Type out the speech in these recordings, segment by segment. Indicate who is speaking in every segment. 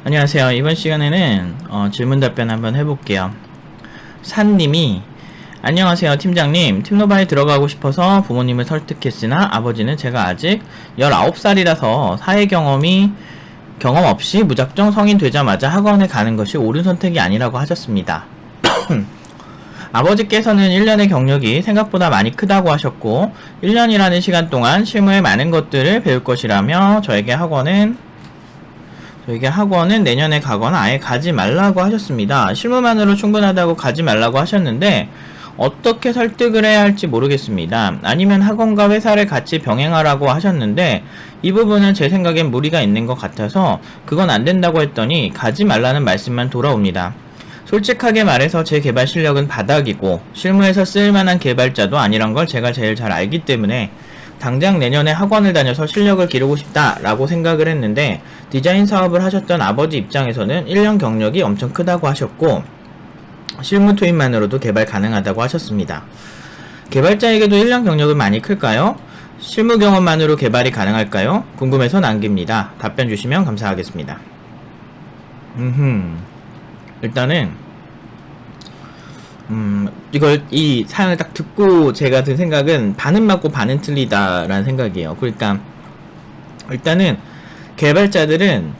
Speaker 1: 안녕하세요. 이번 시간에는 질문 답변 한번 해볼게요. 산님이 안녕하세요 팀장님, 팀노바에 들어가고 싶어서 부모님을 설득했으나 아버지는 제가 아직 19살이라서 사회 경험 없이 무작정 성인 되자마자 학원에 가는 것이 옳은 선택이 아니라고 하셨습니다. 아버지께서는 1년의 경력이 생각보다 많이 크다고 하셨고 1년이라는 시간 동안 실무에 많은 것들을 배울 것이라며 저에게 학원은 내년에 가거나 아예 가지 말라고 하셨습니다. 실무만으로 충분하다고 가지 말라고 하셨는데 어떻게 설득을 해야 할지 모르겠습니다. 아니면 학원과 회사를 같이 병행하라고 하셨는데 이 부분은 제 생각엔 무리가 있는 것 같아서 그건 안 된다고 했더니 가지 말라는 말씀만 돌아옵니다. 솔직하게 말해서 제 개발 실력은 바닥이고 실무에서 쓸만한 개발자도 아니란 걸 제가 제일 잘 알기 때문에 당장 내년에 학원을 다녀서 실력을 기르고 싶다라고 생각을 했는데 디자인 사업을 하셨던 아버지 입장에서는 1년 경력이 엄청 크다고 하셨고 실무 투입만으로도 개발 가능하다고 하셨습니다. 개발자에게도 1년 경력은 많이 클까요? 실무 경험만으로 개발이 가능할까요? 궁금해서 남깁니다. 답변 주시면 감사하겠습니다. 일단은 이 사연을 딱 듣고 제가 든 생각은 반은 맞고 반은 틀리다라는 생각이에요. 그러니까 일단은 개발자들은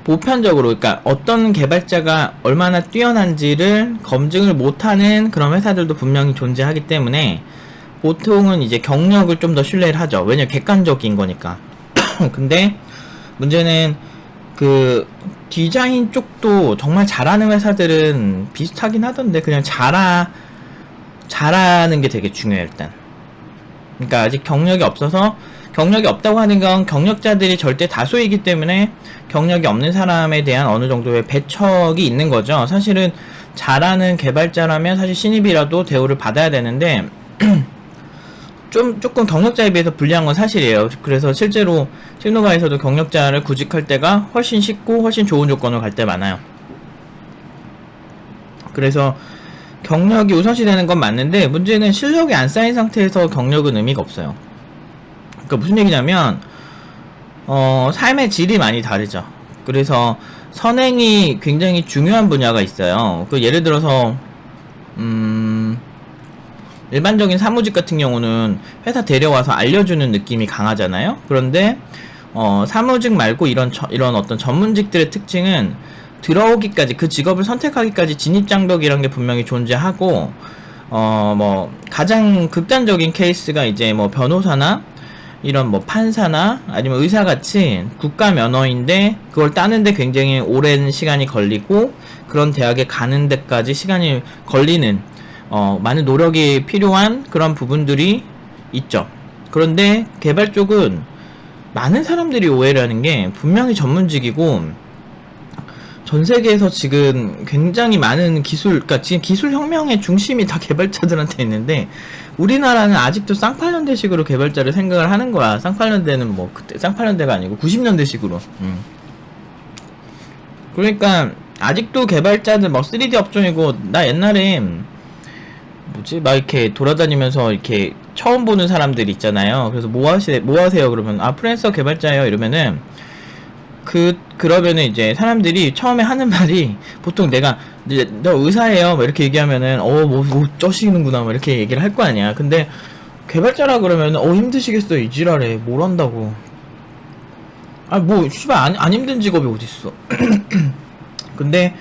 Speaker 1: 보편적으로, 그러니까 어떤 개발자가 얼마나 뛰어난지를 검증을 못하는 그런 회사들도 분명히 존재하기 때문에 보통은 이제 경력을 좀 더 신뢰를 하죠. 왜냐면 객관적인 거니까. 근데 문제는 그 디자인 쪽도 정말 잘하는 회사들은 비슷하긴 하던데 그냥 잘하는 게 되게 중요해요. 일단 그러니까 아직 경력이 없다고 하는 건 경력자들이 절대 다수이기 때문에 경력이 없는 사람에 대한 어느 정도의 배척이 있는 거죠. 사실은 잘하는 개발자라면 사실 신입이라도 대우를 받아야 되는데 조금 경력자에 비해서 불리한 건 사실이에요. 그래서 실제로 팀노바에서도 경력자를 구직할 때가 훨씬 쉽고 훨씬 좋은 조건으로 갈 때 많아요. 그래서 경력이 우선시 되는 건 맞는데 문제는 실력이 안 쌓인 상태에서 경력은 의미가 없어요. 그러니까 무슨 얘기냐면 삶의 질이 많이 다르죠. 그래서 선행이 굉장히 중요한 분야가 있어요. 그 예를 들어서 일반적인 사무직 같은 경우는 회사 데려와서 알려주는 느낌이 강하잖아요. 그런데 사무직 말고 이런 어떤 전문직들의 특징은 들어오기까지, 그 직업을 선택하기까지 진입장벽이란 게 분명히 존재하고 가장 극단적인 케이스가 이제 변호사나 이런 판사나 아니면 의사같이 국가 면허인데 그걸 따는데 굉장히 오랜 시간이 걸리고 그런 대학에 가는 데까지 시간이 걸리는 많은 노력이 필요한 그런 부분들이 있죠. 그런데 개발 쪽은 많은 사람들이 오해를 하는 게 분명히 전문직이고 전 세계에서 지금 굉장히 많은 그러니까 지금 기술 혁명의 중심이 다 개발자들한테 있는데 우리나라는 아직도 쌍팔년대식으로 개발자를 생각을 하는 거야. 쌍팔년대는 그때 쌍팔년대가 아니고 90년대식으로. 그러니까 아직도 개발자들 3D 업종이고, 나 옛날에 막 이렇게 돌아다니면서 이렇게 처음 보는 사람들 있잖아요. 그래서 뭐 하세요? 그러면 프리랜서 개발자예요. 이러면은 그러면은 이제 사람들이 처음에 하는 말이 보통 너 의사예요 이렇게 얘기하면은 뭐 쩌시는구나 이렇게 얘기를 할 거 아니야. 근데 개발자라 그러면은 힘드시겠어요 이 지랄에 뭘 한다고. 씨발 안 힘든 직업이 어딨어. 근데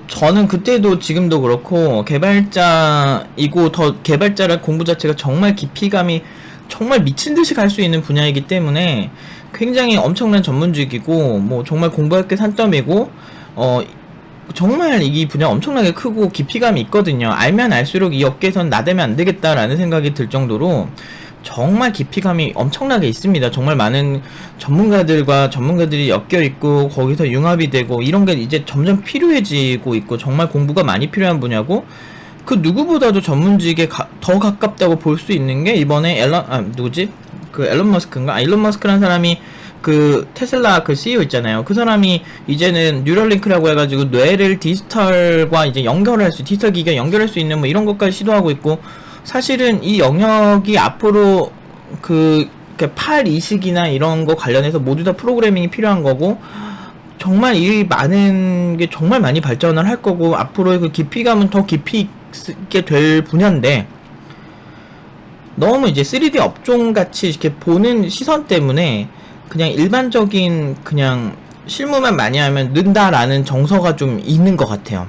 Speaker 1: 저는 그때도 지금도 그렇고 개발자이고 더 개발자라 공부 자체가 정말 깊이감이 정말 미친듯이 갈 수 있는 분야이기 때문에 굉장히 엄청난 전문직이고 정말 공부할 게 산점이고 정말 이 분야 엄청나게 크고 깊이감이 있거든요. 알면 알수록 이 업계에선 나대면 안 되겠다라는 생각이 들 정도로 정말 깊이감이 엄청나게 있습니다. 정말 많은 전문가들이 엮여있고 거기서 융합이 되고 이런 게 이제 점점 필요해지고 있고 정말 공부가 많이 필요한 분야고 그 누구보다도 전문직에 더 가깝다고 볼 수 있는 게 이번에 일론 머스크인가? 일론 머스크라는 사람이 그 테슬라 그 CEO 있잖아요. 그 사람이 이제는 뉴럴링크라고 해가지고 뇌를 디지털과 이제 디지털 기기와 연결할 수 있는 이런 것까지 시도하고 있고, 사실은 이 영역이 앞으로 팔 이식이나 이런 거 관련해서 모두 다 프로그래밍이 필요한 거고 정말 일이 많은 게 정말 많이 발전을 할 거고 앞으로의 그 깊이감은 더 깊이 있게 될 분야인데 너무 이제 3D 업종 같이 이렇게 보는 시선 때문에 그냥 일반적인 그냥 실무만 많이 하면 는다라는 정서가 좀 있는 것 같아요.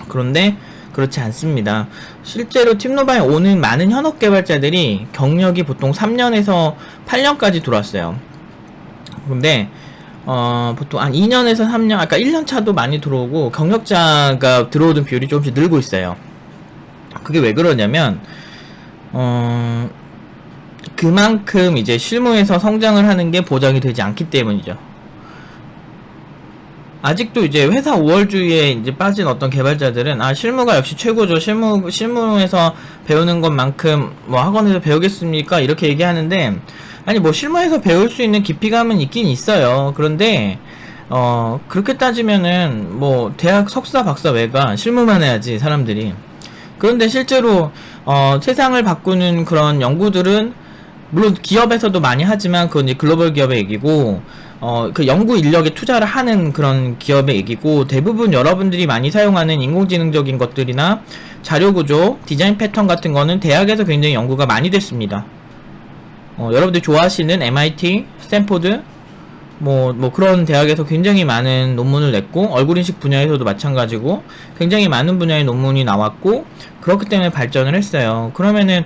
Speaker 1: 그런데 그렇지 않습니다. 실제로 팁노바에 오는 많은 현업 개발자들이 경력이 보통 3년에서 8년까지 들어왔어요. 근데 보통 한 2년에서 3년, 아까 1년 차도 많이 들어오고 경력자가 들어오던 비율이 조금씩 늘고 있어요. 그게 왜 그러냐면 그만큼 이제 실무에서 성장을 하는 게 보장이 되지 않기 때문이죠. 아직도 이제 회사 5월주의에 이제 빠진 어떤 개발자들은 실무가 역시 최고죠. 실무에서 배우는 것만큼 뭐 학원에서 배우겠습니까? 이렇게 얘기하는데 아니 뭐 실무에서 배울 수 있는 깊이감은 있긴 있어요. 그런데 그렇게 따지면은 뭐 대학 석사 박사 외가 실무만 해야지 사람들이. 그런데 실제로 세상을 바꾸는 그런 연구들은 물론 기업에서도 많이 하지만 그건 이제 글로벌 기업의 얘기고 그 연구 인력에 투자를 하는 그런 기업의 얘기고 대부분 여러분들이 많이 사용하는 인공지능적인 것들이나 자료구조, 디자인 패턴 같은 거는 대학에서 굉장히 연구가 많이 됐습니다. 여러분들이 좋아하시는 MIT, 스탠포드 뭐 그런 대학에서 굉장히 많은 논문을 냈고 얼굴인식 분야에서도 마찬가지고 굉장히 많은 분야의 논문이 나왔고 그렇기 때문에 발전을 했어요. 그러면은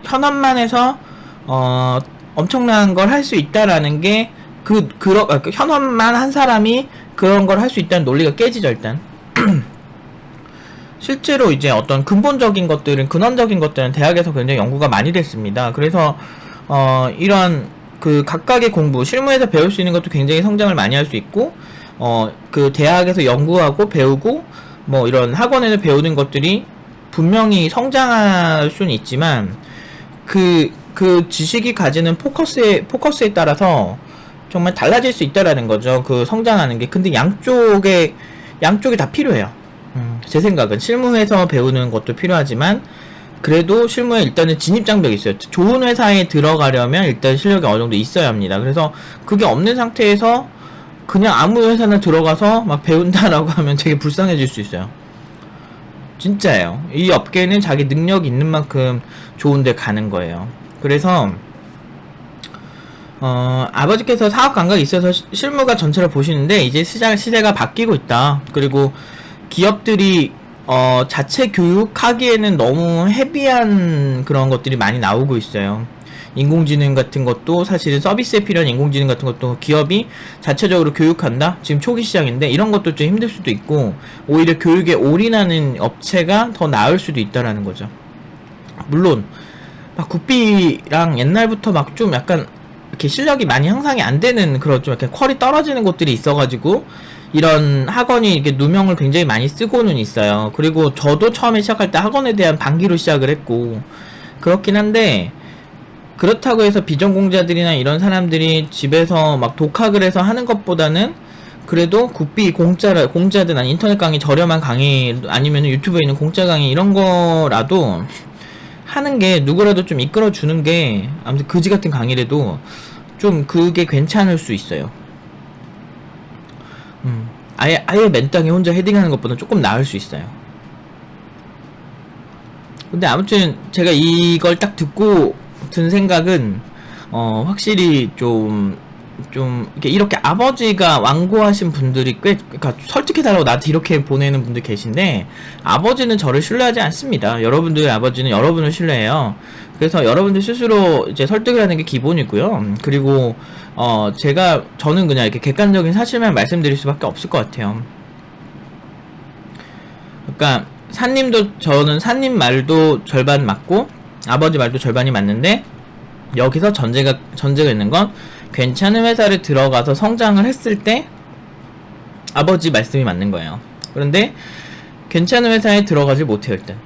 Speaker 1: 현업만 해서 엄청난 걸 할 수 있다라는 게 현업만 한 사람이 그런 걸 할 수 있다는 논리가 깨지죠. 일단 실제로 이제 어떤 근본적인 것들은 근원적인 것들은 대학에서 굉장히 연구가 많이 됐습니다. 그래서 이런 그 각각의 공부 실무에서 배울 수 있는 것도 굉장히 성장을 많이 할 수 있고 그 대학에서 연구하고 배우고 뭐 이런 학원에서 배우는 것들이 분명히 성장할 수는 있지만 그 지식이 가지는 포커스에 따라서 정말 달라질 수 있다라는 거죠. 그 성장하는 게. 근데 양쪽이 다 필요해요. 제 생각은 실무에서 배우는 것도 필요하지만 그래도 실무에 일단은 진입장벽이 있어요. 좋은 회사에 들어가려면 일단 실력이 어느 정도 있어야 합니다. 그래서 그게 없는 상태에서 그냥 아무 회사나 들어가서 막 배운다라고 하면 되게 불쌍해질 수 있어요. 진짜예요. 이 업계는 자기 능력이 있는 만큼 좋은 데 가는 거예요. 그래서 아버지께서 사업 감각이 있어서 실무가 전체를 보시는데 이제 시대가 바뀌고 있다. 그리고 기업들이 자체 교육하기에는 너무 헤비한 그런 것들이 많이 나오고 있어요. 인공지능 같은 것도 사실은 서비스에 필요한 인공지능 같은 것도 기업이 자체적으로 교육한다? 지금 초기 시장인데 이런 것도 좀 힘들 수도 있고 오히려 교육에 올인하는 업체가 더 나을 수도 있다라는 거죠. 물론 막 국비랑 옛날부터 막 좀 약간 이렇게 실력이 많이 향상이 안 되는 그런 좀 이렇게 퀄이 떨어지는 곳들이 있어가지고 이런 학원이 이렇게 누명을 굉장히 많이 쓰고는 있어요. 그리고 저도 처음에 시작할 때 학원에 대한 반기로 시작을 했고 그렇긴 한데 그렇다고 해서 비전공자들이나 이런 사람들이 집에서 막 독학을 해서 하는 것보다는 그래도 국비 공짜든 아니 인터넷 강의 저렴한 강의 아니면 유튜브에 있는 공짜 강의 이런 거라도 하는 게 누구라도 좀 이끌어 주는 게 아무튼 그지 같은 강의라도 좀 그게 괜찮을 수 있어요. 아예 맨땅에 혼자 헤딩하는 것보다 조금 나을 수 있어요. 근데 아무튼 제가 이걸 딱 듣고 든 생각은 확실히 좀 이렇게 아버지가 완고하신 분들이 그러니까 설득해달라고 나한테 이렇게 보내는 분들 계신데 아버지는 저를 신뢰하지 않습니다. 여러분들의 아버지는 여러분을 신뢰해요. 그래서 여러분들 스스로 이제 설득을 하는 게 기본이고요. 그리고 저는 그냥 이렇게 객관적인 사실만 말씀드릴 수밖에 없을 것 같아요. 그러니까 저는 산님 말도 절반 맞고 아버지 말도 절반이 맞는데 여기서 전제가 있는 건 괜찮은 회사를 들어가서 성장을 했을 때 아버지 말씀이 맞는 거예요. 그런데 괜찮은 회사에 들어가지 못해요. 일단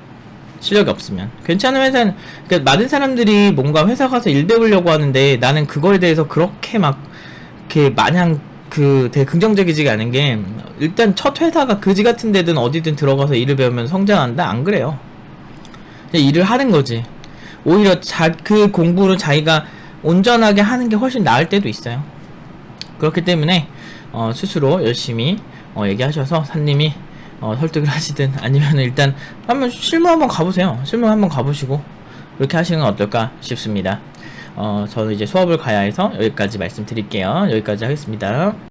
Speaker 1: 실력이 없으면 괜찮은 회사는 그러니까 많은 사람들이 뭔가 회사 가서 일 배우려고 하는데 나는 그거에 대해서 그렇게 막 이렇게 마냥 되게 긍정적이지가 않은 게 일단 첫 회사가 그지 같은 데든 어디든 들어가서 일을 배우면 성장한다? 안 그래요. 그냥 일을 하는 거지. 오히려 그 공부를 자기가 온전하게 하는 게 훨씬 나을 때도 있어요. 그렇기 때문에 스스로 열심히 얘기하셔서 산님이 설득을 하시든 아니면 일단 한번 실무 한번 가보세요. 실무 한번 가보시고 그렇게 하시는 건 어떨까 싶습니다. 저는 이제 수업을 가야 해서 여기까지 말씀드릴게요. 여기까지 하겠습니다.